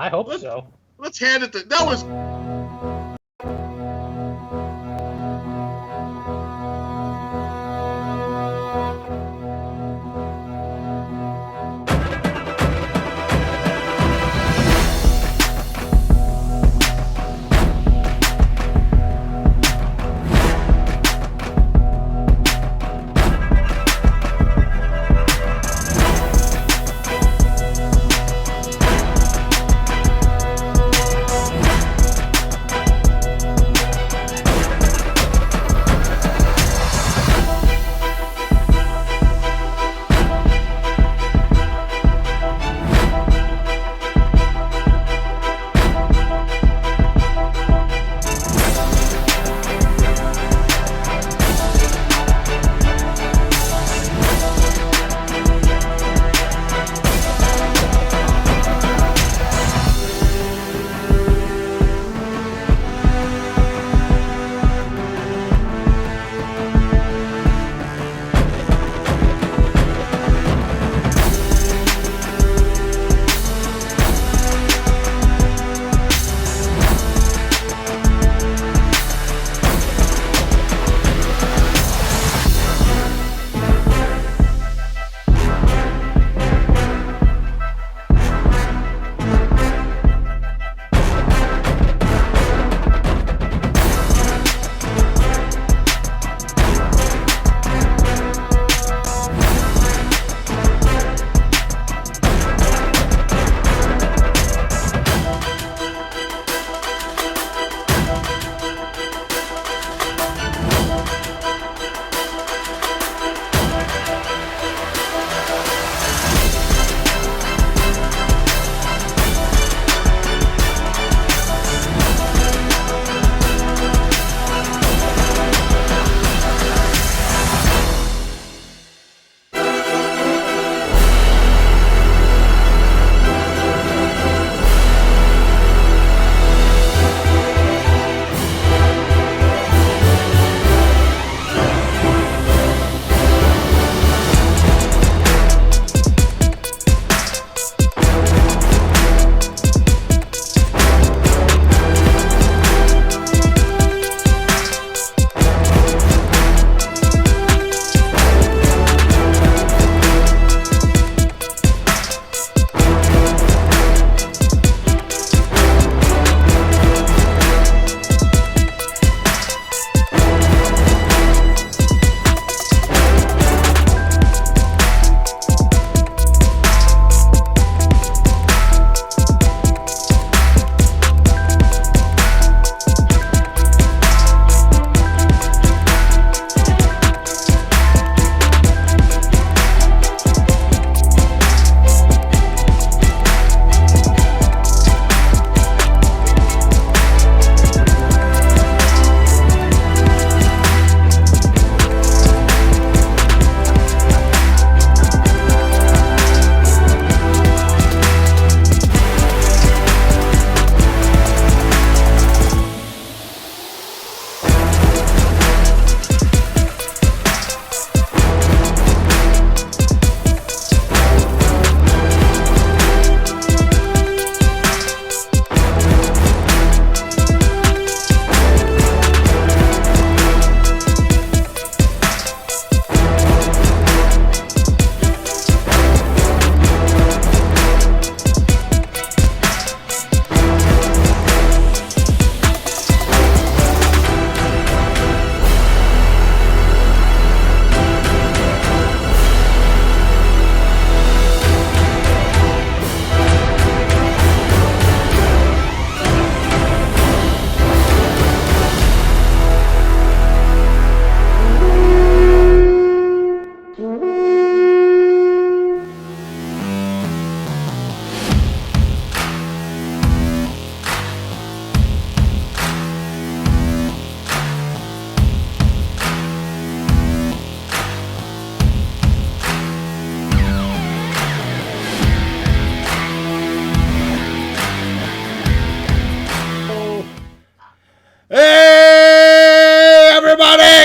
I hope so. Let's hand it to... That was...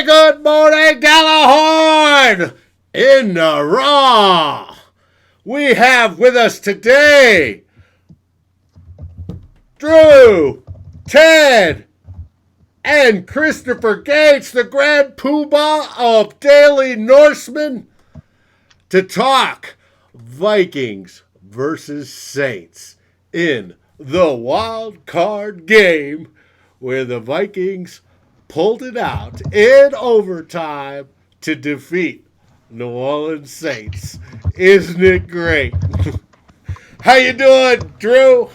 Good morning, Galahorn! In the Raw! We have with us today Drew, Ted, and Christopher Gates, the Grand Poobah of Daily Norseman, to talk Vikings versus Saints in the wild card game where the Vikings pulled it out in overtime to defeat New Orleans Saints. Isn't it great? How you doing, Drew?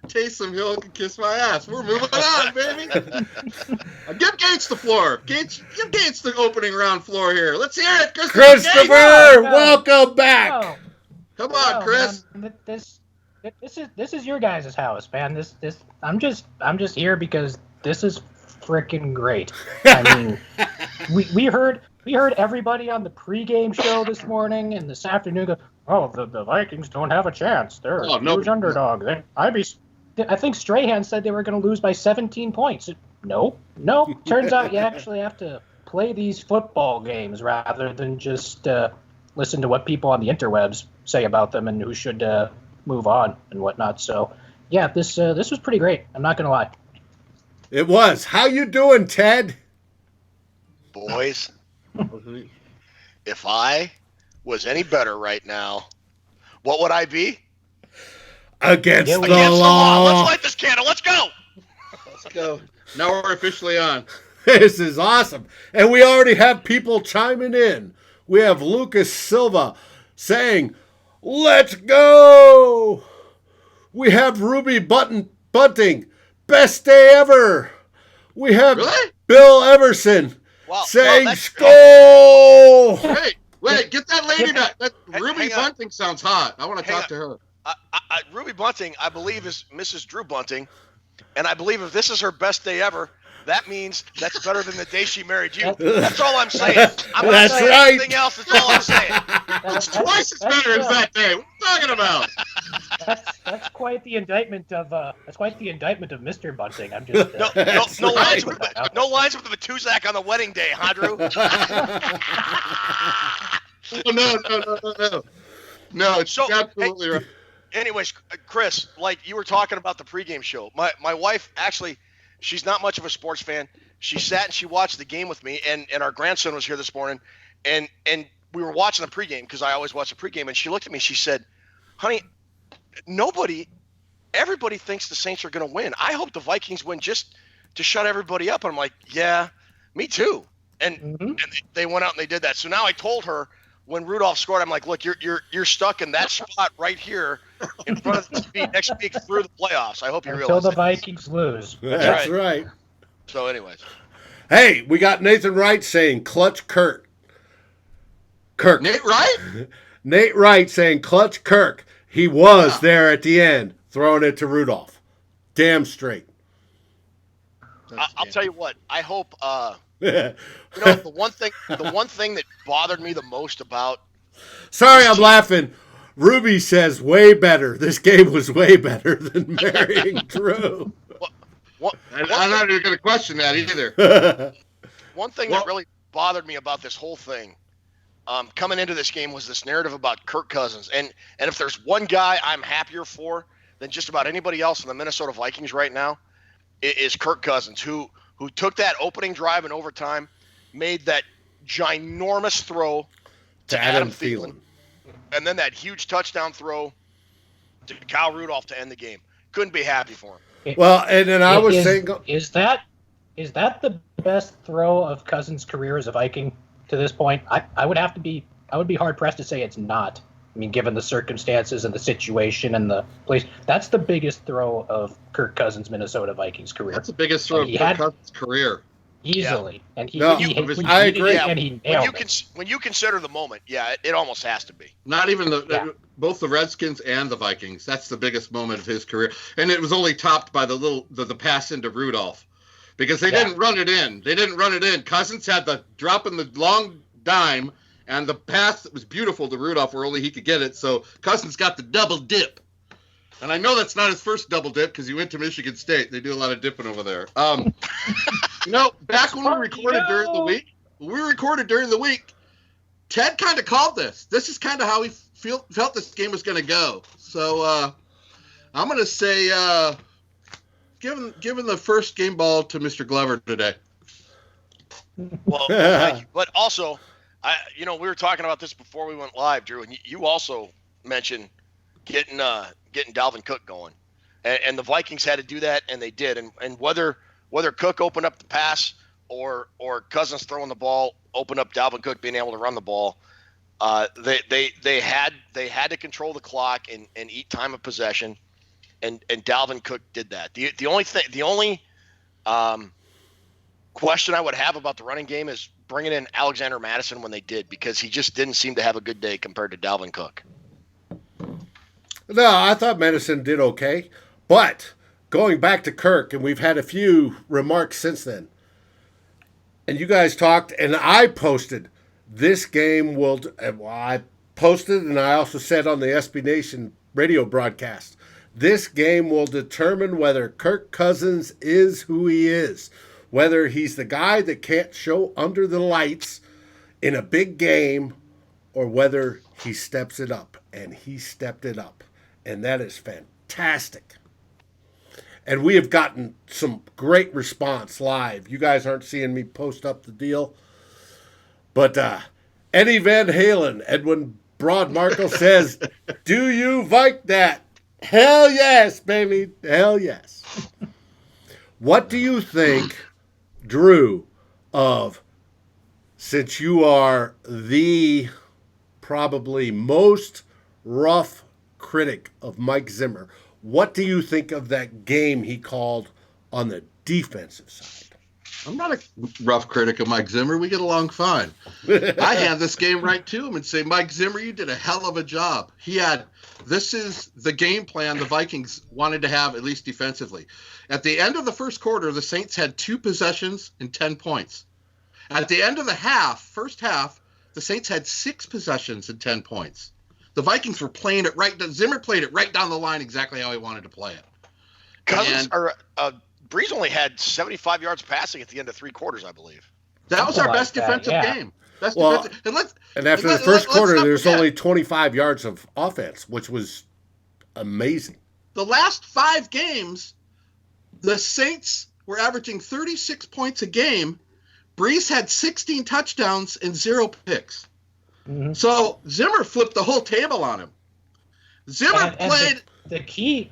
Taste some milk and kiss my ass. We're moving on, baby. Give Gates the floor. Give Gates the opening round floor here. Let's hear it, Christopher. Welcome back. Come on, Chris. Man, this is your guys' house, man. I'm just here because this is freaking great. I mean, we heard everybody on the pregame show this morning and this afternoon go, oh, the Vikings don't have a chance. They're a huge underdog. I think Strahan said they were going to lose by 17 points. No. Turns out you actually have to play these football games rather than just listen to what people on the interwebs say about them and who should move on and whatnot. So, yeah, this was pretty great. I'm not going to lie. It was. How you doing, Ted? Boys, if I was any better right now, what would I be? Against the law. Let's light this candle. Let's go. Let's go. Now we're officially on. This is awesome. And we already have people chiming in. We have Lucas Silva saying, let's go. We have Ruby Bunting, best day ever. We have Bill Everson saying, skull. Wait, get that lady back. Ruby Bunting sounds hot. I want to talk to her. Ruby Bunting, I believe, is Mrs. Drew Bunting, and I believe if this is her best day ever, that means that's better than the day she married you. That's all I'm saying. I'm not saying anything else. That's all I'm saying. It's twice as better as that day. What are you talking about? That's quite the indictment of Mr. Bunting. I'm just no lines with the Matuzak on the wedding day, huh, Drew? No, it's absolutely right. Anyways, Chris, like you were talking about the pregame show, my wife actually, she's not much of a sports fan. She sat and she watched the game with me, and our grandson was here this morning, and we were watching the pregame because I always watch the pregame, and she looked at me, she said, honey, everybody thinks the Saints are going to win. I hope the Vikings win just to shut everybody up. And I'm like, yeah, me too. And they went out and they did that. So now I told her when Rudolph scored, I'm like, look, you're stuck in that spot right here in front of the TV next week through the playoffs. I hope you realize until the Vikings lose. That's right. So anyways. Hey, we got Nathan Wright saying clutch Kirk. Nate Wright? Nate Wright saying clutch Kirk. He was there at the end, throwing it to Rudolph. Damn straight. I'll tell you what. I hope. The one thing that bothered me the most about. Sorry, I'm laughing. Ruby says way better. This game was way better than marrying Drew. I'm not even going to question that either. One thing that really bothered me about this whole thing. Coming into this game was this narrative about Kirk Cousins. And if there's one guy I'm happier for than just about anybody else in the Minnesota Vikings right now, it is Kirk Cousins, who took that opening drive in overtime, made that ginormous throw to Adam Thielen, and then that huge touchdown throw to Kyle Rudolph to end the game. Couldn't be happy for him. Well, and then I was saying... Is that the best throw of Cousins' career as a Viking? To this point, I would be hard pressed to say it's not. I mean, given the circumstances and the situation and the place, that's the biggest throw of Kirk Cousins' Minnesota Vikings career. That's the biggest throw of Kirk Cousins' career. Easily. Yeah. And I agree. And he nailed it. When you consider the moment, it almost has to be. Not even both the Redskins and the Vikings. That's the biggest moment of his career. And it was only topped by the pass into Rudolph. Because they didn't run it in. Cousins had the drop in the long dime and the pass that was beautiful to Rudolph where only he could get it. So Cousins got the double dip. And I know that's not his first double dip because he went to Michigan State. They do a lot of dipping over there. Back when we recorded during the week, Ted kind of called this. This is kind of how he felt this game was going to go. So I'm going to say giving the first game ball to Mr. Glover today. Well, thank you. But also, we were talking about this before we went live, Drew, and you also mentioned getting Dalvin Cook going, and the Vikings had to do that, and they did. And whether Cook opened up the pass or Cousins throwing the ball opened up Dalvin Cook being able to run the ball, they had to control the clock and eat time of possession, and Dalvin Cook did that. The only question I would have about the running game is bringing in Alexander Madison when they did, because he just didn't seem to have a good day compared to Dalvin Cook. No, I thought Madison did okay. But going back to Kirk, and we've had a few remarks since then, and you guys talked, and I posted, this game will, I posted, and I also said on the SB Nation radio broadcast, this game will determine whether Kirk Cousins is who he is. Whether he's the guy that can't show under the lights in a big game, or whether he steps it up. And he stepped it up. And that is fantastic. And we have gotten some great response live. You guys aren't seeing me post up the deal. But Eddie Van Halen, Edwin Broadmarkle says, do you like that? Hell yes, baby. Hell yes. What do you think, Drew, since you are the probably most rough critic of Mike Zimmer, what do you think of that game he called on the defensive side? I'm not a rough critic of Mike Zimmer. We get along fine. I hand this game right to him and say, Mike Zimmer, you did a hell of a job. This is the game plan the Vikings wanted to have, at least defensively. At the end of the first quarter, the Saints had 2 possessions and 10 points. At the end of the first half, the Saints had 6 possessions and 10 points. The Vikings were playing it right. Zimmer played it right down the line exactly how he wanted to play it. Breeze only had 75 yards passing at the end of 3 quarters, I believe. That was our best defensive game. And after the first quarter, there's only 25 yards of offense, which was amazing. The last 5 games, the Saints were averaging 36 points a game. Breeze had 16 touchdowns and 0 picks. Mm-hmm. So Zimmer flipped the whole table on him. Zimmer played. The key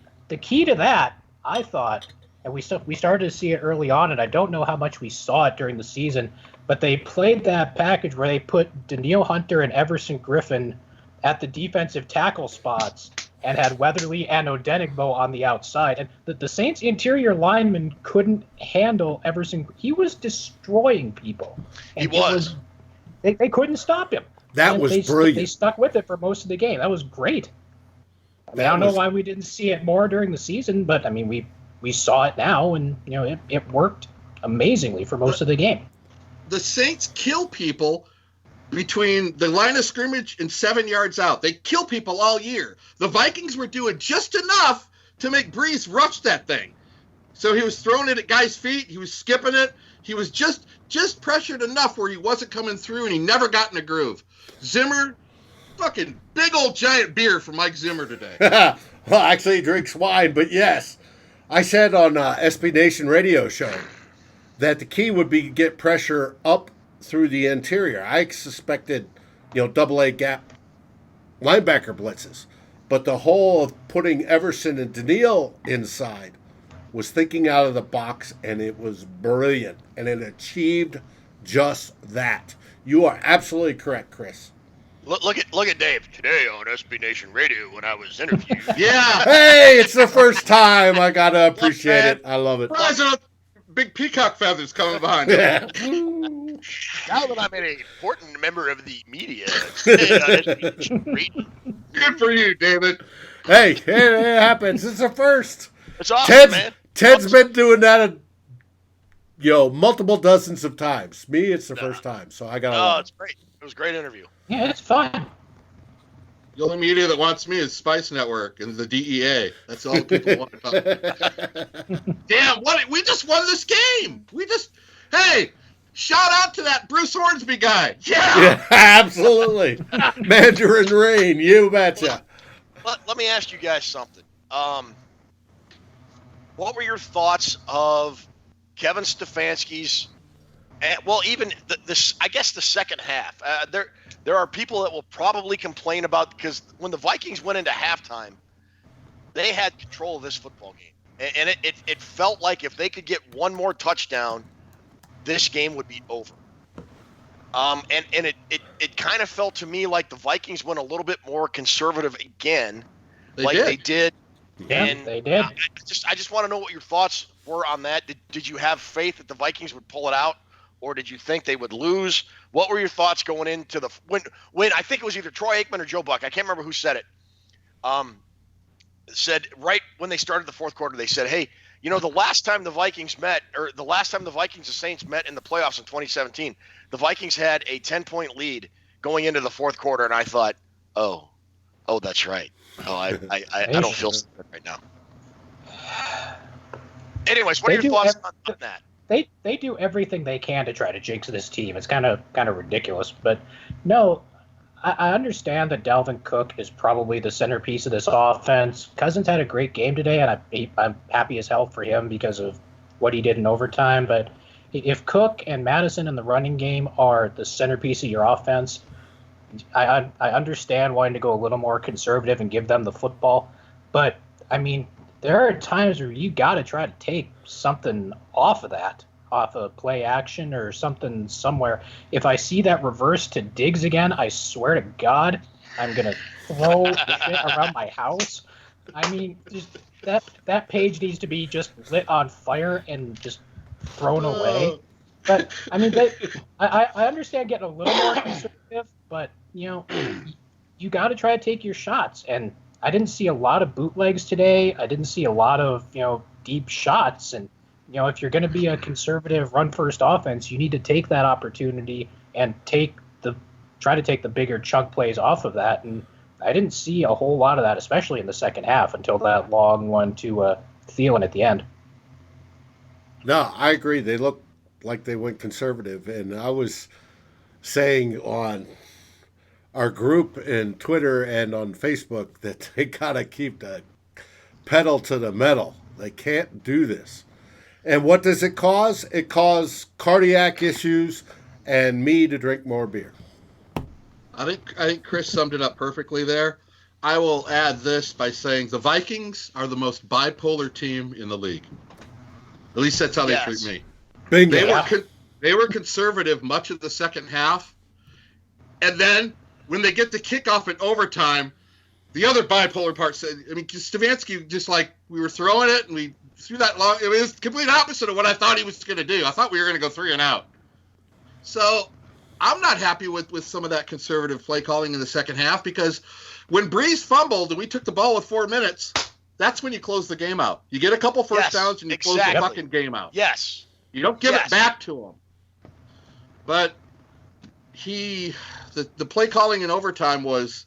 to that, I thought, and we started to see it early on, and I don't know how much we saw it during the season, but they played that package where they put Danielle Hunter and Everson Griffin at the defensive tackle spots and had Weatherly and Odenigbo on the outside. And the Saints' interior lineman couldn't handle Everson. He was destroying people. And he was. They couldn't stop him. That was brilliant. They stuck with it for most of the game. That was great. I don't know why we didn't see it more during the season, but I mean, we saw it now, and it worked amazingly for most of the game. The Saints kill people between the line of scrimmage and 7 yards out. They kill people all year. The Vikings were doing just enough to make Breeze rush that thing. So he was throwing it at guys' feet. He was skipping it. He was just pressured enough where he wasn't coming through, and he never got in a groove. Zimmer, fucking big old giant beer for Mike Zimmer today. Well, actually, he drinks wine, but yes. I said on SB Nation radio show that the key would be to get pressure up through the interior. I suspected, double-A gap linebacker blitzes. But the whole of putting Everson and Danielle inside was thinking out of the box, and it was brilliant. And it achieved just that. You are absolutely correct, Chris. Look at Dave today on SB Nation Radio when I was interviewed. Yeah. Hey, it's the first time. I got to appreciate it. I love it. President, big peacock feathers coming behind you. Yeah. Now that I'm an important member of the media, good for you, David. Hey, it happens. It's a first. It's awesome, man. Ted's been doing that, multiple dozens of times. Me, it's the first time, so I got to. Oh, it's great. It was a great interview. Yeah, it's fun. The only media that wants me is Spice Network and the DEA. That's all people want to talk about. Damn, we just won this game. Hey, Shout out to that Bruce Hornsby guy. Yeah, absolutely. Mandarin Rain, you betcha. Let me ask you guys something. What were your thoughts of Kevin Stefanski's? Well, even I guess the second half. There are people that will probably complain about, because when the Vikings went into halftime, they had control of this football game, and it felt like if they could get one more touchdown, this game would be over. And it kind of felt to me like the Vikings went a little bit more conservative again, they did. Yeah, and they did. I just want to know what your thoughts were on that. Did you have faith that the Vikings would pull it out, or did you think they would lose? What were your thoughts going into the when I think it was either Troy Aikman or Joe Buck, I can't remember who said it. Said right when they started the fourth quarter, they said, "Hey, the last time the Vikings met, or the last time the Vikings and Saints met in the playoffs in 2017, the Vikings had a 10-point lead going into the fourth quarter," and I thought, "Oh, that's right. Oh, I don't feel so good right now." Anyways, what are your thoughts on that? They do everything they can to try to jinx this team. It's kind of ridiculous, but no, I understand that Dalvin Cook is probably the centerpiece of this offense. Cousins had a great game today, and I'm happy as hell for him because of what he did in overtime. But if Cook and Madison in the running game are the centerpiece of your offense, I understand wanting to go a little more conservative and give them the football. But, I mean, there are times where you got to try to take something off of play action or something somewhere. If I see that reverse to Diggs again, I swear to God, I'm going to throw shit around my house. I mean, just that page needs to be just lit on fire and just thrown away. But, I mean, I understand getting a little more conservative, but, you got to try to take your shots. And I didn't see a lot of bootlegs today. I didn't see a lot of, deep shots. And, if you're going to be a conservative run-first offense, you need to take that opportunity and try to take the bigger chunk plays off of that. And I didn't see a whole lot of that, especially in the second half, until that long one to Thielen at the end. No, I agree. They look like they went conservative. And I was saying on our group in Twitter and on Facebook that they got to keep the pedal to the metal. They can't do this. And what does it cause? It causes cardiac issues and me to drink more beer. I think Chris summed it up perfectly there. I will add this by saying the Vikings are the most bipolar team in the league. At least that's how they treat me. Bingo. They were conservative much of the second half. And then when they get the kickoff in overtime, the other bipolar part said, Stefanski just like, we were throwing it and we threw that long. It was the complete opposite of what I thought he was going to do. I thought we were going to go 3 and out. So I'm not happy with some of that conservative play calling in the second half, because when Breeze fumbled and we took the ball with 4 minutes, that's when you close the game out. You get a couple first downs and you close the fucking game out. Yes. You don't give it back to him. But the play calling in overtime was,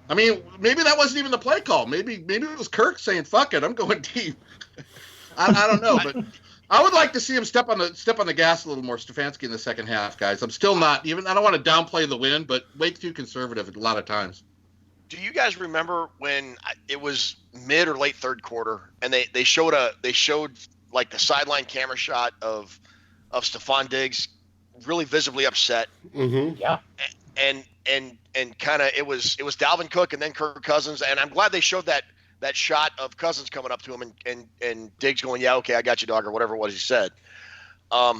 maybe that wasn't even the play call. Maybe it was Kirk saying, "Fuck it, I'm going deep." I don't know, but I would like to see him step on the gas a little more, Stefanski, in the second half, guys. I'm still not even. I don't want to downplay the win, but way too conservative a lot of times. Do you guys remember when it was mid or late third quarter, and they showed like the sideline camera shot of Stephon Diggs really visibly upset? Mm-hmm. Yeah. And kind of it was Dalvin Cook and then Kirk Cousins, and I'm glad they showed that shot of Cousins coming up to him and Diggs going, "Yeah, okay, I got you, dog," or whatever it was he said.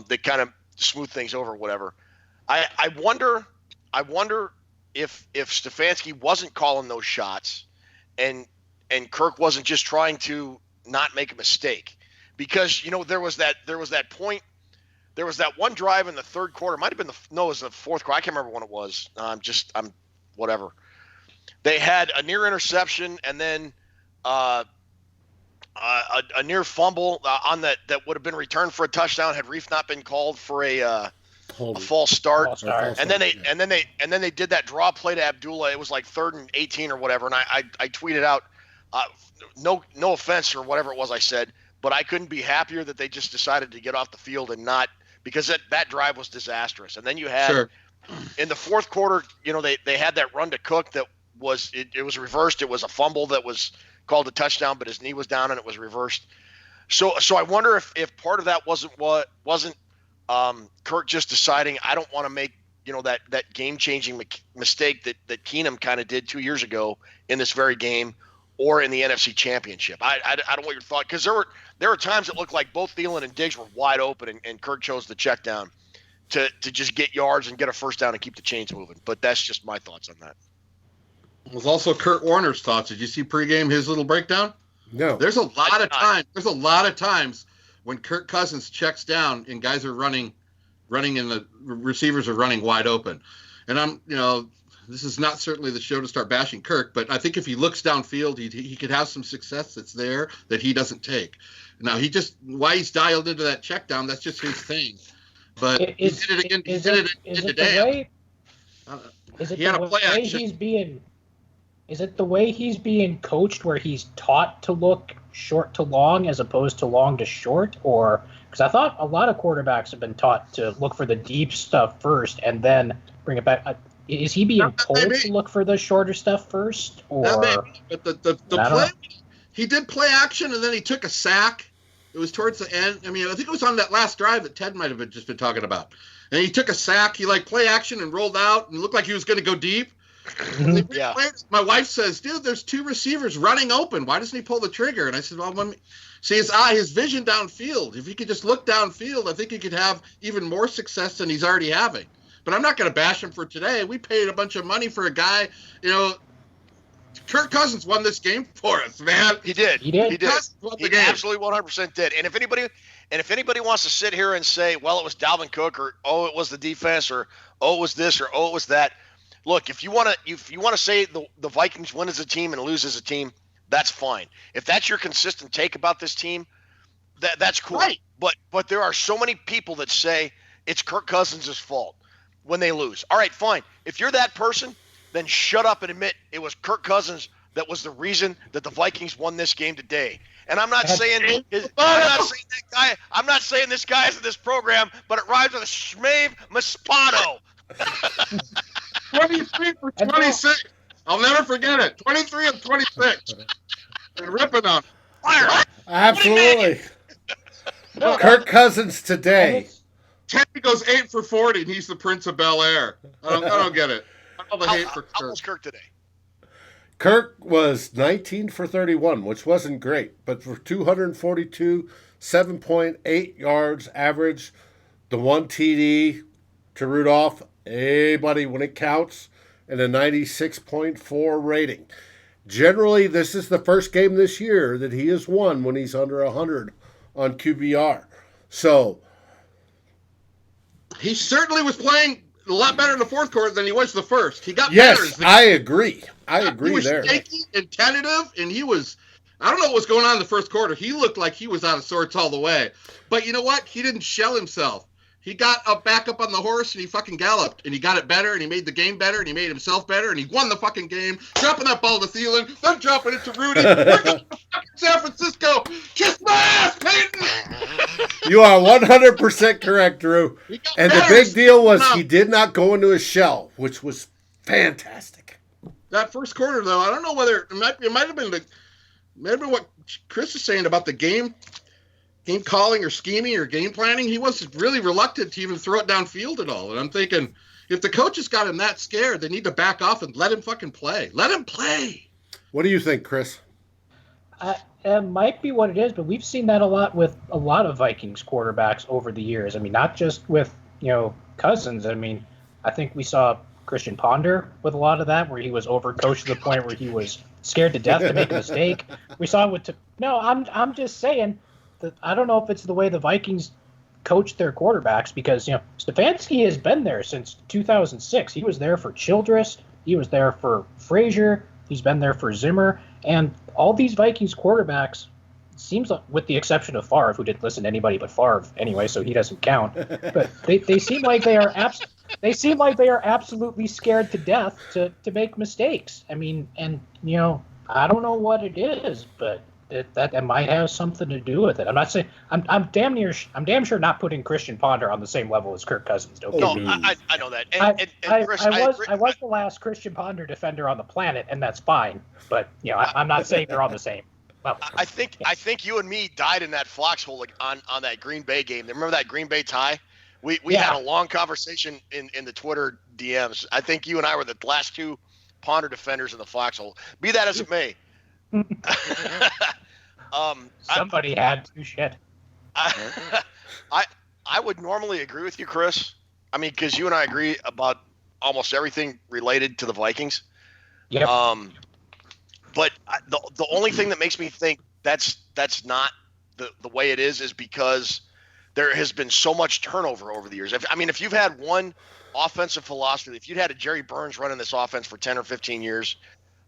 They kind of smooth things over, whatever. I wonder if Stefanski wasn't calling those shots, and Kirk wasn't just trying to not make a mistake, because there was that point. There was that one drive in the third quarter. It might have been it was the fourth quarter. I can't remember when it was. I'm whatever. They had a near interception and then a near fumble on that would have been returned for a touchdown had Reef not been called for a false start. And then they did that draw play to Abdullah. It was like 3rd and 18 or whatever. And I tweeted out, no offense or whatever it was I said, but I couldn't be happier that they just decided to get off the field and not because that drive was disastrous. And then you had in the fourth quarter, they had that run to Cook that was it was reversed. It was a fumble that was called a touchdown, but his knee was down and it was reversed. So I wonder if part of that wasn't Kirk just deciding I don't want to make that game-changing mistake that Keenum kind of did 2 years ago in this very game or in the NFC Championship. I don't want your thought, because there were times it looked like both Thielen and Diggs were wide open, and Kirk chose the check down to just get yards and get a first down and keep the chains moving. But that's just my thoughts on that. It was also Kurt Warner's thoughts. Did you see pregame his little breakdown? No. There's a lot of times. There's a lot of times when Kirk Cousins checks down and guys are running and the receivers are running wide open. And this is not certainly the show to start bashing Kirk, but I think if he looks downfield, he could have some success that's there that he doesn't take. Now why he's dialed into that check down, that's just his thing. But he did it again. He did it today. He had a play action. Is it the way he's being coached, where he's taught to look short to long as opposed to long to short? Or because I thought a lot of quarterbacks have been taught to look for the deep stuff first and then bring it back. Is he being told to look for the shorter stuff first? Or but the play, he did play action and then he took a sack. It was towards the end. I think it was on that last drive that Ted might have just been talking about. And he took a sack. He play action and rolled out and looked like he was going to go deep. Yeah. My wife says, dude, there's two receivers running open. Why doesn't he pull the trigger? And I said, well, see his vision downfield. If he could just look downfield, I think he could have even more success than he's already having. But I'm not going to bash him for today. We paid a bunch of money for a guy, Kirk Cousins won this game for us, man. He did. He absolutely 100% did. And if anybody wants to sit here and say, well, it was Dalvin Cook, or it was the defense, or it was this, or it was that. Look, if you want to say the Vikings win as a team and lose as a team, that's fine. If that's your consistent take about this team, that's cool. Right. But there are so many people that say it's Kirk Cousins' fault when they lose. All right, fine. If you're that person, then shut up and admit it was Kirk Cousins that was the reason that the Vikings won this game today. And I'm not saying this guy is in this program, but it rhymes with a Shmave Maspato. 23 for 26. I'll never forget it. 23 and 26. And ripping on fire. Absolutely. Kirk Cousins today. Teddy goes 8 for 40, and he's the Prince of Bel Air. I don't get it. All the hate for Kirk. How was Kirk today? Kirk was 19 for 31, which wasn't great, but for 242, 7.8 yards average, the 1 TD to Rudolph, buddy, when it counts, and a 96.4 rating. Generally, this is the first game this year that he has won when he's under 100 on QBR. So he certainly was playing a lot better in the fourth quarter than he was the first. He got yes, better. I agree. He was there. shaky and tentative, and he was. I don't know what was going on in the first quarter. He looked like he was out of sorts all the way. But you know what? He didn't shell himself. He got back up on the horse, and he fucking galloped, and he got it better, and he made the game better, and he made himself better, and he won the fucking game, dropping that ball to Thielen, then dropping it to Rudy. We're going to San Francisco. Kiss my ass, Peyton! You are 100% correct, Drew. And the big deal was he did not go into his shell, which was fantastic. That first quarter, though, I don't know whether it might have been what Chris is saying about the game calling or scheming or game planning. He was really reluctant to even throw it downfield at all. And I'm thinking, if the coaches got him that scared, they need to back off and let him fucking play. Let him play. What do you think, Chris? It might be what it is, but we've seen that a lot with a lot of Vikings quarterbacks over the years. I mean, not just with, Cousins. I mean, I think we saw Christian Ponder with a lot of that, where he was overcoached to the point where he was scared to death to make a mistake. We saw it with I'm just saying that I don't know if it's the way the Vikings coach their quarterbacks, because Stefanski has been there since 2006. He was there for Childress. He was there for Frazier. He's been there for Zimmer. And all these Vikings quarterbacks, seems like, with the exception of Favre, who didn't listen to anybody but Favre anyway, so he doesn't count. But they seem like they are absolutely scared to death to make mistakes. I mean, and I don't know what it is, but that might have something to do with it. I'm not saying I'm damn sure not putting Christian Ponder on the same level as Kirk Cousins. Don't get me. I know that. And Chris, I was the last Christian Ponder defender on the planet, and that's fine. But I'm not saying they're on the same level. I think you and me died in that foxhole on that Green Bay game. Remember that Green Bay tie? We had a long conversation in the Twitter DMs. I think you and I were the last two Ponder defenders in the foxhole. Be that as it may. Somebody had to shit. I would normally agree with you, Chris. I mean, because you and I agree about almost everything related to the Vikings. Yep. But the only thing that makes me think that's not the way it is because there has been so much turnover over the years. If you've had one offensive philosophy, if you'd had a Jerry Burns running this offense for 10 or 15 years,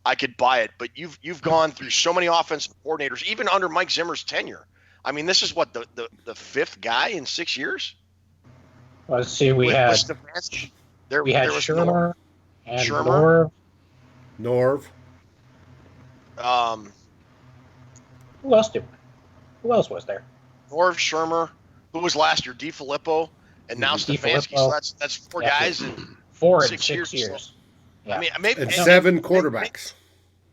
I could buy it. But you've gone through so many offensive coordinators, even under Mike Zimmer's tenure. I mean, this is what the fifth guy in 6 years. Let's see. We had Shermer and Norv. Who else was there? Norv, Shermer. Who was last year? DeFilippo, and now Stefanski. So that's four guys in 4 in 6 years. Yeah. I mean, maybe and 7 quarterbacks.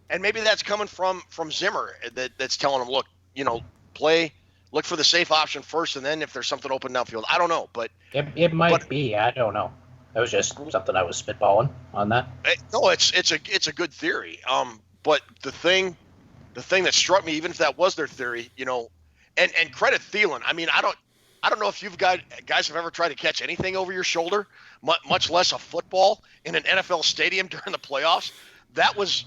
And maybe that's coming from Zimmer that's telling them, look, look for the safe option first, and then if there's something open downfield, I don't know, but it might be. I don't know. That was just something I was spitballing on that. No, it's a good theory. But the thing that struck me, even if that was their theory, and credit Thielen. I mean, I don't know if guys have ever tried to catch anything over your shoulder, much less a football in an NFL stadium during the playoffs. That was,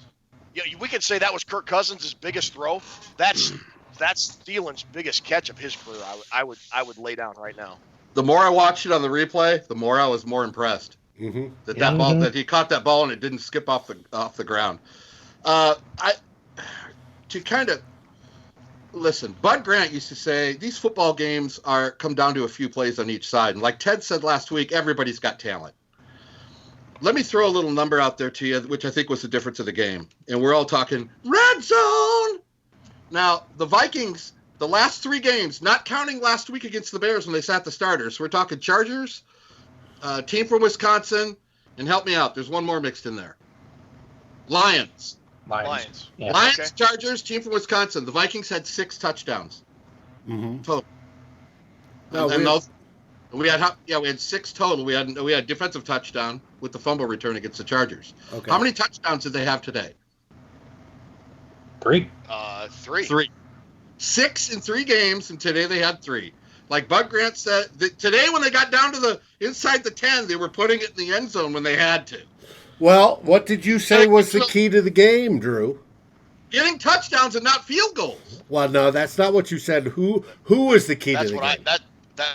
we could say that was Kirk Cousins' biggest throw. That's Thielen's biggest catch of his career. I would lay down right now. The more I watched it on the replay, the more I was more impressed that ball, that he caught that ball and it didn't skip off the ground. To kind of listen, Bud Grant used to say these football games come down to a few plays on each side. And like Ted said last week, everybody's got talent. Let me throw a little number out there to you, which I think was the difference of the game. And we're all talking red zone. Now, the Vikings, the last 3 games, not counting last week against the Bears when they sat the starters, we're talking Chargers, team from Wisconsin, and help me out, there's one more mixed in there. Lions. Yeah. Lions, okay. Chargers, team from Wisconsin. The Vikings had 6 touchdowns total. We had 6 total. We had defensive touchdown with the fumble return against the Chargers. Okay. How many touchdowns did they have today? 3. 3. 6 in 3 games, and today they had 3. Like Bud Grant said, today when they got down to the inside the 10, they were putting it in the end zone when they had to. Well, what did you say was the key to the game, Drew? Getting touchdowns and not field goals. Well, no, that's not what you said. Who was the key to the game?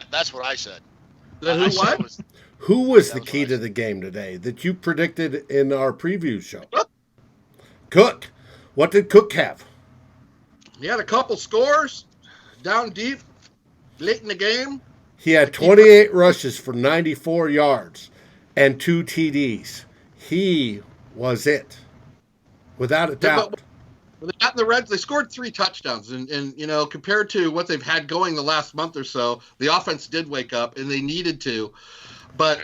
That's what I said. Who was the key to the game today that you predicted in our preview show? Cook. What did Cook have? He had a couple scores down deep late in the game. He had 28 rushes for 94 yards and 2 TDs. He was it, without a doubt. When they got in the Reds, they scored 3 touchdowns, and compared to what they've had going the last month or so, the offense did wake up, and they needed to. But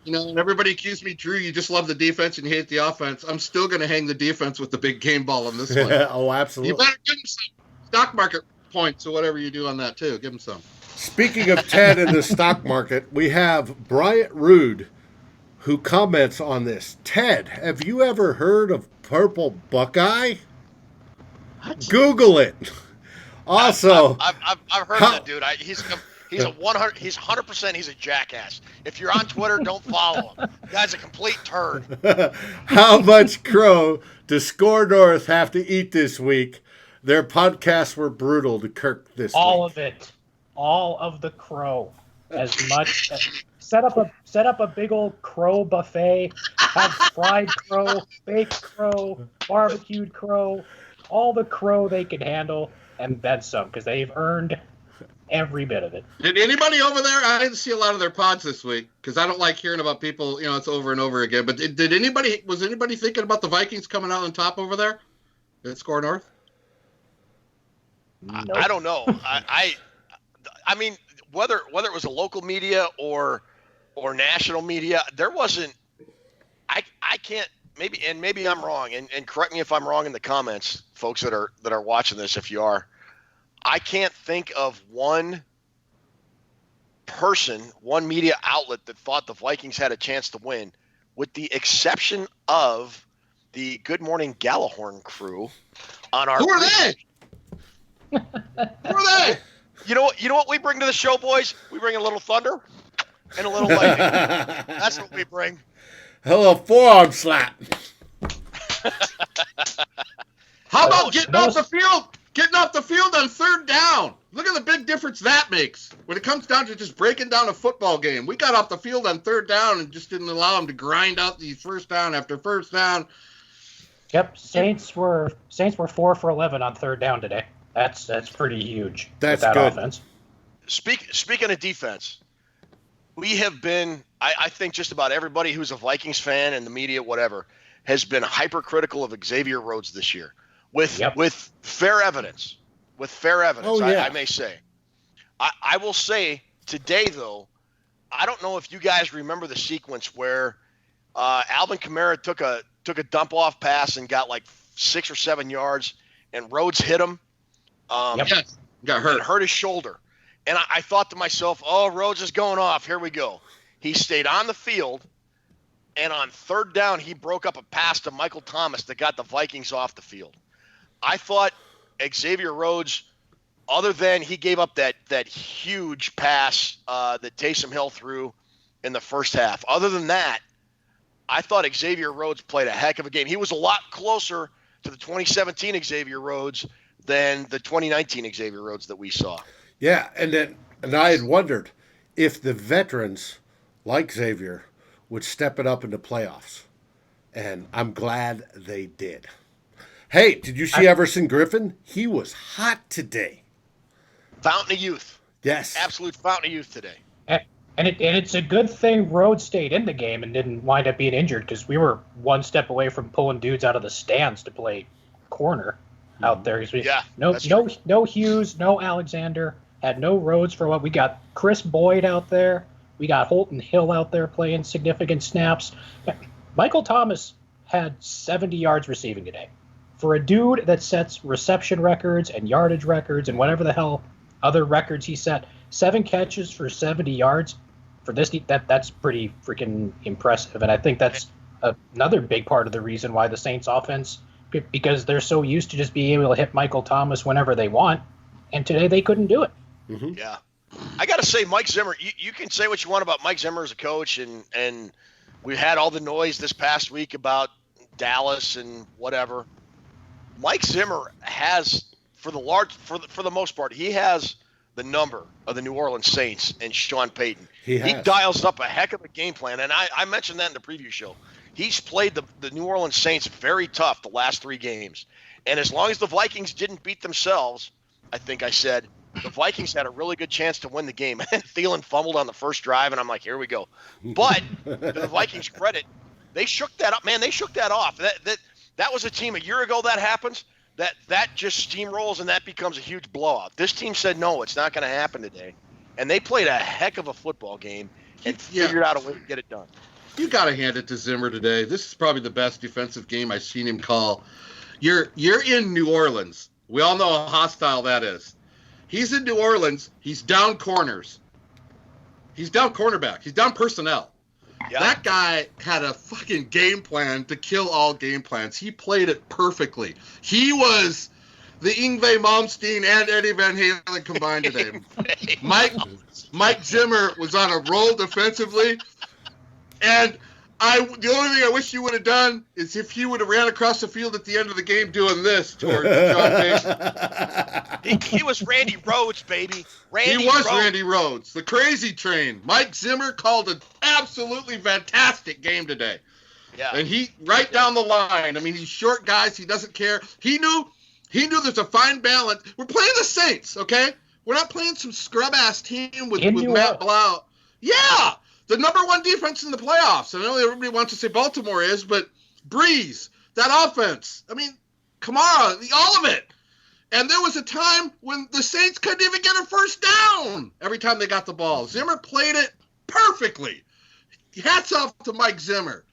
and everybody accused me, Drew, you just love the defense and you hate the offense. I'm still going to hang the defense with the big game ball on this one. Oh, absolutely. You better give him some stock market points or whatever you do on that too. Give him some. Speaking of Ted in the stock market, we have Bryant Rude, who comments on this. Ted, have you ever heard of Purple Buckeye? Google it. Also, I've heard of that dude. He's a 100. He's 100%. He's a jackass. If you're on Twitter, don't follow him. The guy's a complete turd. How much crow does Score North have to eat this week? Their podcasts were brutal to Kirk this week. All of it. All of the crow. As much. Set up a big old crow buffet. Have fried crow, baked crow, barbecued crow, all the crow they can handle, and then some, because they've earned every bit of it. Did anybody over there? I didn't see a lot of their pods this week because I don't like hearing about people. It's over and over again. But was anybody thinking about the Vikings coming out on top over there at Score North? Nope. I don't know. I mean, whether it was a local media or national media, there wasn't. I can't. Maybe I'm wrong, and correct me if I'm wrong in the comments, folks that are watching this. If you are, I can't think of one person, one media outlet that thought the Vikings had a chance to win, with the exception of the Good Morning Gallahorn crew on our. Who are they? Who are they? You know what we bring to the show, boys? We bring a little thunder and a little lightning. That's what we bring. Hello, forearm slap. How about getting off the field? Getting off the field on third down. Look at the big difference that makes when it comes down to just breaking down a football game. We got off the field on third down and just didn't allow them to grind out these first down after first down. Yep, Saints were 4 for 11 on third down today. That's pretty huge. That's with that good. Offense. Speaking of defense, we have been. I think just about everybody who's a Vikings fan and the media, whatever, has been hypercritical of Xavier Rhodes this year, with fair evidence. With fair evidence, Oh, yeah. I may say. I will say today, though, I don't know if you guys remember the sequence where Alvin Kamara took a dump off pass and got like 6 or 7 yards, and Rhodes hit him. Yes, got hurt. And hurt his shoulder. And I thought to myself, oh, Rhodes is going off. Here we go. He stayed on the field, and on third down, he broke up a pass to Michael Thomas that got the Vikings off the field. I thought Xavier Rhodes, other than he gave up that huge pass that Taysom Hill threw in the first half, other than that, I thought Xavier Rhodes played a heck of a game. He was a lot closer to the 2017 Xavier Rhodes than the 2019 Xavier Rhodes that we saw. Yeah, and I had wondered if the veterans like Xavier would step it up in the playoffs, and I'm glad they did. Hey, did you see Everson Griffin? He was hot today. Fountain of youth. Yes. Absolute fountain of youth today. And it's a good thing Rhodes stayed in the game and didn't wind up being injured, because we were one step away from pulling dudes out of the stands to play corner out there. No Hughes, no Alexander, had no Rhodes for what we got. Chris Boyd out there. We got Holton Hill out there playing significant snaps. Michael Thomas had 70 yards receiving today. For a dude that sets reception records and yardage records and whatever the hell other records he set, 7 catches for 70 yards for this, that's pretty freaking impressive. And I think that's another big part of the reason why the Saints offense, because they're so used to just being able to hit Michael Thomas whenever they want, and today they couldn't do it. Mm-hmm. Yeah. I got to say, Mike Zimmer, you can say what you want about Mike Zimmer as a coach, and we had all the noise this past week about Dallas and whatever. Mike Zimmer has, for the most part, he has the number of the New Orleans Saints and Sean Payton. He dials up a heck of a game plan, and I mentioned that in the preview show. He's played the New Orleans Saints very tough the last 3 games, and as long as the Vikings didn't beat themselves, I think I said, the Vikings had a really good chance to win the game. And Thielen fumbled on the first drive, and I'm like, here we go. But to the Vikings' credit, they shook that up. Man, they shook that off. That was a team a year ago that happens. That just steamrolls, and that becomes a huge blowout. This team said, no, it's not going to happen today. And they played a heck of a football game and figured out a way to get it done. You got to hand it to Zimmer today. This is probably the best defensive game I've seen him call. You're in New Orleans. We all know how hostile that is. He's in New Orleans. He's down corners. He's down cornerback. He's down personnel. Yeah. That guy had a fucking game plan to kill all game plans. He played it perfectly. He was the Yngwie Malmsteen and Eddie Van Halen combined today. Mike Zimmer was on a roll defensively, and the only thing I wish you would have done is if he would have ran across the field at the end of the game doing this towards John Payton. He was Randy Rhodes, baby. Randy Rhodes, the crazy train. Mike Zimmer called an absolutely fantastic game today. Yeah. And he right down the line. I mean, he's short guys. He doesn't care. He knew there's a fine balance. We're playing the Saints, okay? We're not playing some scrub-ass team with Matt Blau. Yeah. The number 1 defense in the playoffs. I know everybody wants to say Baltimore is, but Breeze, that offense. I mean, Kamara, all of it. And there was a time when the Saints couldn't even get a first down every time they got the ball. Zimmer played it perfectly. Hats off to Mike Zimmer.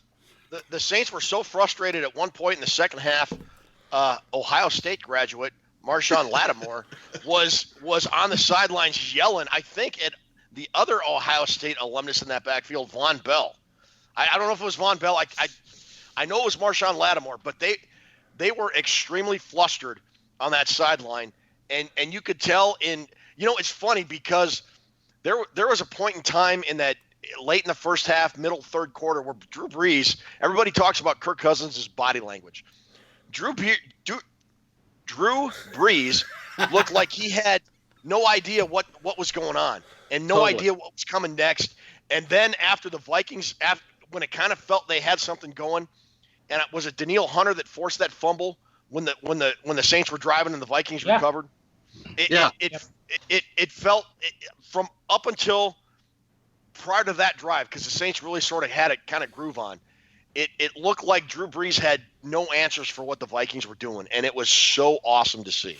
The Saints were so frustrated at one point in the second half. Ohio State graduate Marshawn Lattimore was on the sidelines yelling, I think, at the other Ohio State alumnus in that backfield, Von Bell. I don't know if it was Von Bell. I know it was Marshawn Lattimore, but they were extremely flustered on that sideline, and you could tell it's funny because there was a point in time in that late in the first half, middle third quarter, where Drew Brees, everybody talks about Kirk Cousins' body language. Drew Brees looked like he had no idea what was going on and no idea what was coming next. And then after the Vikings, when it kind of felt they had something going, and was it Danielle Hunter that forced that fumble when the Saints were driving and the Vikings recovered? It felt from up until prior to that drive, because the Saints really sort of had a kind of groove on. It looked like Drew Brees had no answers for what the Vikings were doing, and it was so awesome to see.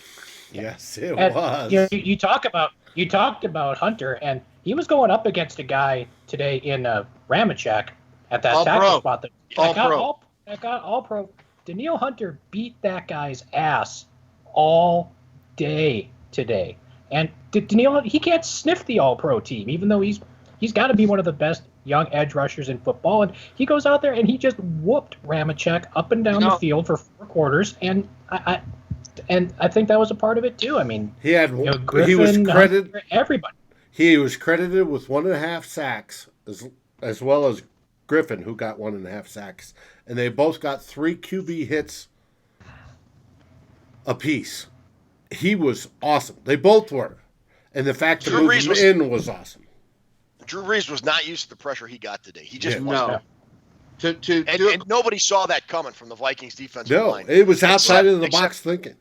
Yes, it was. You talked about Hunter, and he was going up against a guy today in Ramachek at that tackle spot that got all pro. Danielle Hunter beat that guy's ass all day today, and Danielle, he can't sniff the all pro team, even though he's got to be one of the best young edge rushers in football, and he goes out there and he just whooped Ramachek up and down the field for 4 quarters, and I think that was a part of it too. I mean, Griffin, he was credited, everybody. He was credited with 1.5 sacks, as well as Griffin, who got 1.5 sacks, and they both got 3 QB hits apiece. He was awesome. They both were, and the fact that he was in was awesome. Drew Brees was not used to the pressure he got today. He just wasn't. And nobody saw that coming from the Vikings defensive line. No, it was outside of the box thinking.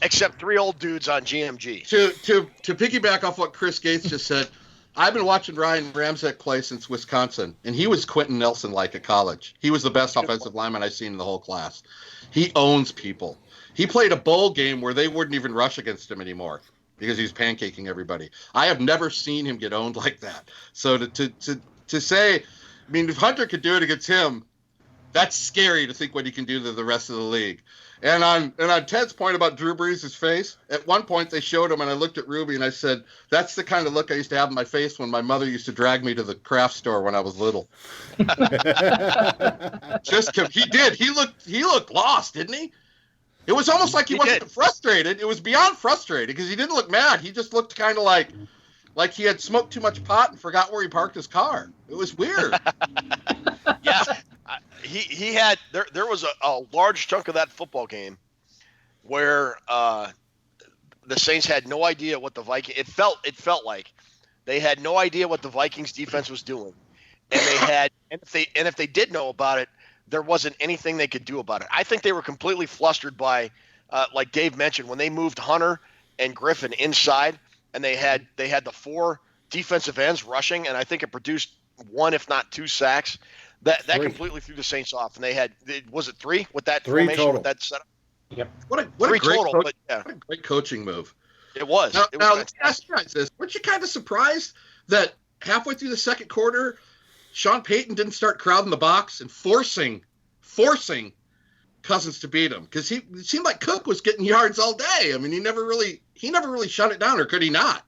Except 3 old dudes on GMG. To piggyback off what Chris Gates just said, I've been watching Ryan Ramczyk play since Wisconsin, and he was Quentin Nelson-like at college. He was the best offensive lineman I've seen in the whole class. He owns people. He played a bowl game where they wouldn't even rush against him anymore, because he's pancaking everybody. I have never seen him get owned like that. So to say, I mean, if Hunter could do it against him, that's scary to think what he can do to the rest of the league. And on Ted's point about Drew Brees' face, at one point they showed him, and I looked at Ruby and I said, that's the kind of look I used to have in my face when my mother used to drag me to the craft store when I was little. He did. He looked lost, didn't he? It was almost like he wasn't frustrated. It was beyond frustrated because he didn't look mad. He just looked kind of like he had smoked too much pot and forgot where he parked his car. It was weird. Yeah, he had there was a large chunk of that football game where the Saints had no idea what the Vikings. It felt like they had no idea what the Vikings defense was doing, and if they did know about it, there wasn't anything they could do about it. I think they were completely flustered by, like Dave mentioned, when they moved Hunter and Griffin inside, and they had the 4 defensive ends rushing, and I think it produced 1, if not 2 sacks. That completely threw the Saints off, and they had, was it 3 with that 3 formation, total. with that setup? Yep. What a great total, but yeah. What a great coaching move. It was. Now let's ask you guys this: weren't you kind of surprised that halfway through the second quarter, Sean Payton didn't start crowding the box and forcing Cousins to beat him? Because it seemed like Cook was getting yards all day. I mean, he never really shut it down, or could he not?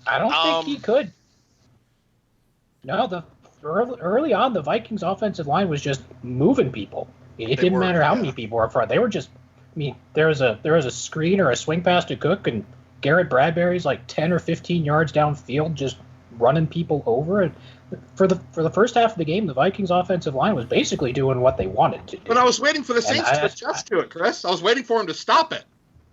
I don't think he could. No, early on, the Vikings offensive line was just moving people. It didn't matter how many people were up front. They were just, I mean, there was a screen or a swing pass to Cook, and Garrett Bradbury's like 10 or 15 yards downfield, just running people over. And for the first half of the game, the Vikings offensive line was basically doing what they wanted to do. But I was waiting for the Saints to adjust to it, Chris. I was waiting for him to stop it.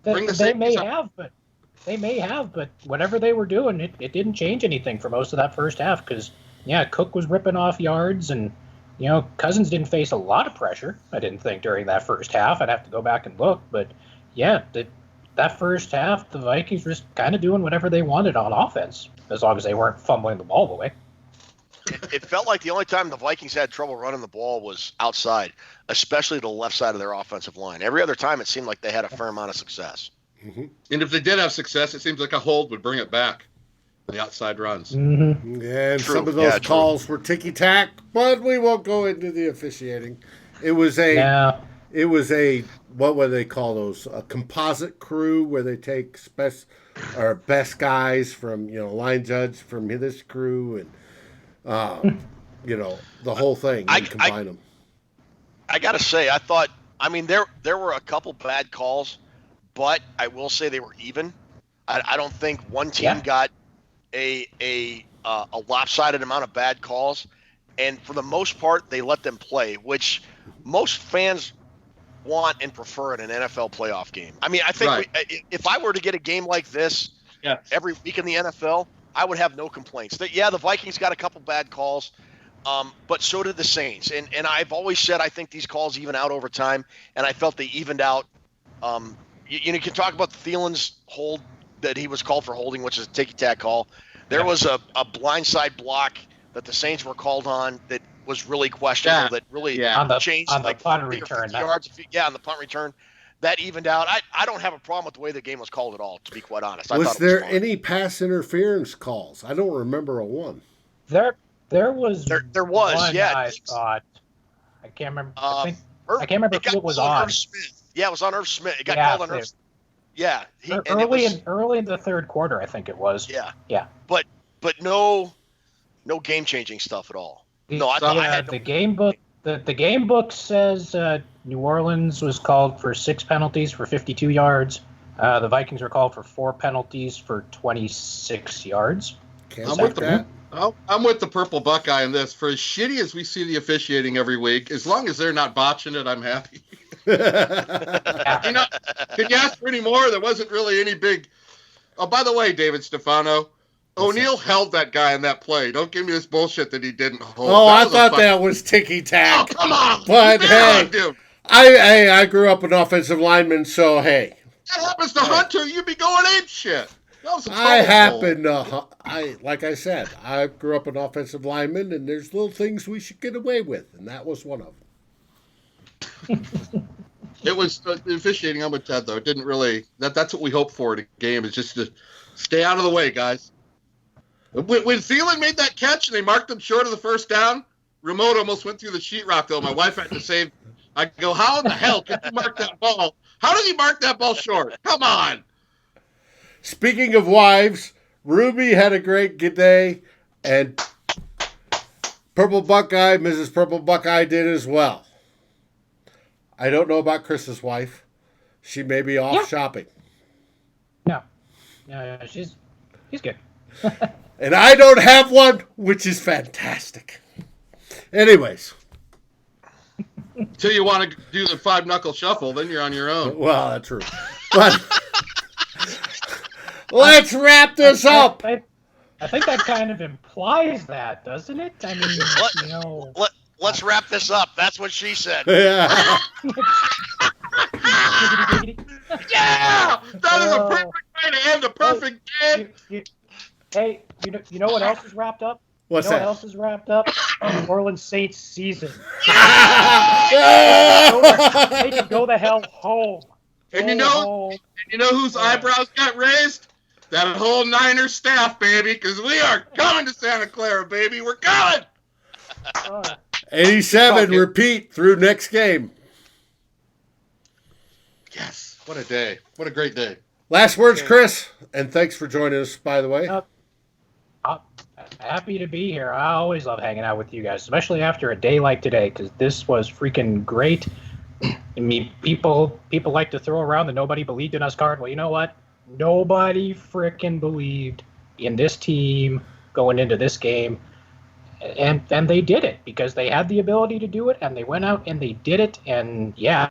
They may have, but whatever they were doing, it didn't change anything for most of that first half, because, yeah, Cook was ripping off yards, and, you know, Cousins didn't face a lot of pressure, I didn't think, during that first half. I'd have to go back and look, but, yeah, that first half, the Vikings were just kind of doing whatever they wanted on offense, as long as they weren't fumbling the ball away. It felt like the only time the Vikings had trouble running the ball was outside, especially the left side of their offensive line. Every other time, it seemed like they had a fair amount of success. Mm-hmm. And if they did have success, it seems like a hold would bring it back. The outside runs. Mm-hmm. And True. some of those Yeah, calls were ticky-tack, but we won't go into the officiating. It was a what would they call those? A composite crew where they take best guys from, line judge from this crew and the whole thing and combine them. I gotta say, there were a couple bad calls, but I will say they were even. I don't think one team got a lopsided amount of bad calls, and for the most part, they let them play, which most fans want and prefer in an NFL playoff game. I think if I were to get a game like this every week in the NFL, I would have no complaints. The Vikings got a couple bad calls, but so did the Saints. And I've always said I think these calls even out over time, and I felt they evened out. You can talk about Thielen's hold that he was called for holding, which is a ticky-tack call. There was a blindside block that the Saints were called on that was really questionable, that really changed on the punt return. Yards. On the punt return. That evened out. I don't have a problem with the way the game was called at all, to be quite honest. Was there any pass interference calls? I don't remember a one. There was. There was, one, yeah. I thought. I can't remember. I can't remember who it was on. Irv Smith. Yeah, it was on Irv Smith. It got called on Irv Smith. Yeah. Early in the third quarter, I think it was. Yeah. But no game-changing stuff at all. No, I had the game book. The game book says New Orleans was called for 6 penalties for 52 yards. The Vikings were called for 4 penalties for 26 yards. I'm with the Purple Buckeye in this. For as shitty as we see the officiating every week, as long as they're not botching it, I'm happy. Can you ask for any more? There wasn't really any big. Oh, by the way, David Stefano, O'Neal held that guy in that play. Don't give me this bullshit that he didn't hold. Oh, I thought that was ticky-tack. Oh, come on. But hey, I grew up an offensive lineman, so hey. That happens to Hunter, you'd be going ape shit. Like I said, I grew up an offensive lineman, and there's little things we should get away with, and that was one of them. It was the officiating. I'm with Ted, though. It didn't really. That's what we hope for in a game, is just to stay out of the way, guys. When Thielen made that catch and they marked him short of the first down, Remote almost went through the sheetrock, though. My wife had to save. I go, how in the hell could you mark that ball? How did he mark that ball short? Come on. Speaking of wives, Ruby had a great day, and Mrs. Purple Buckeye did as well. I don't know about Chris's wife. She may be off shopping. No, she's good. And I don't have one, which is fantastic. Anyways. Until you want to do the 5-knuckle shuffle, then you're on your own. Well, that's true. But let's wrap this up. I think that kind of implies that, doesn't it? I mean, Let's wrap this up. That's what she said. Yeah. Yeah! That is a perfect way to end a perfect game. Hey, you know what else is wrapped up? What's that? What else is wrapped up? New Orleans Saints season. They can go the hell home. And you know whose eyebrows got raised? That whole Niner staff, baby, because we are coming to Santa Clara, baby. We're coming. 87, repeat through next game. Yes. What a day. What a great day. Last words, Chris, and thanks for joining us, by the way. Happy to be here. I always love hanging out with you guys, especially after a day like today, because this was freaking great. I mean, people like to throw around the nobody believed in us card. Well, you know what? Nobody freaking believed in this team going into this game. And they did it because they had the ability to do it, and they went out and they did it. And yeah,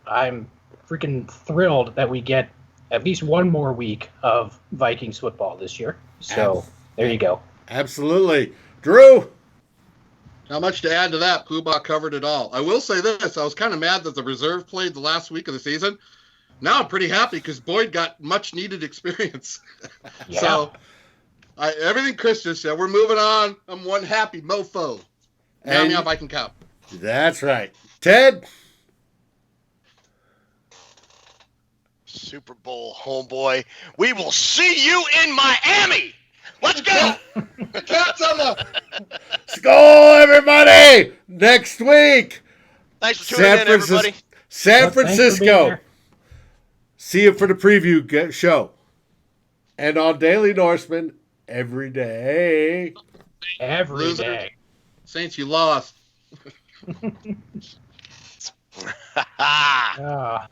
I'm freaking thrilled that we get at least one more week of Vikings football this year. So there you go. Absolutely. Drew? Not much to add to that. Poobah covered it all. I will say this. I was kind of mad that the reserve played the last week of the season. Now I'm pretty happy because Boyd got much needed experience. Yeah. So Everything Chris just said. We're moving on. I'm one happy mofo. Meow, meow, Viking cow. That's right. Ted? Super Bowl, homeboy. We will see you in Miami. Let's go. Cats on the... Skull, everybody! Next week. Thanks for tuning in, everybody. San Francisco. here. See you for the preview show. And on Daily Norseman, every day. Every Loser. day. Saints, you lost. Ah.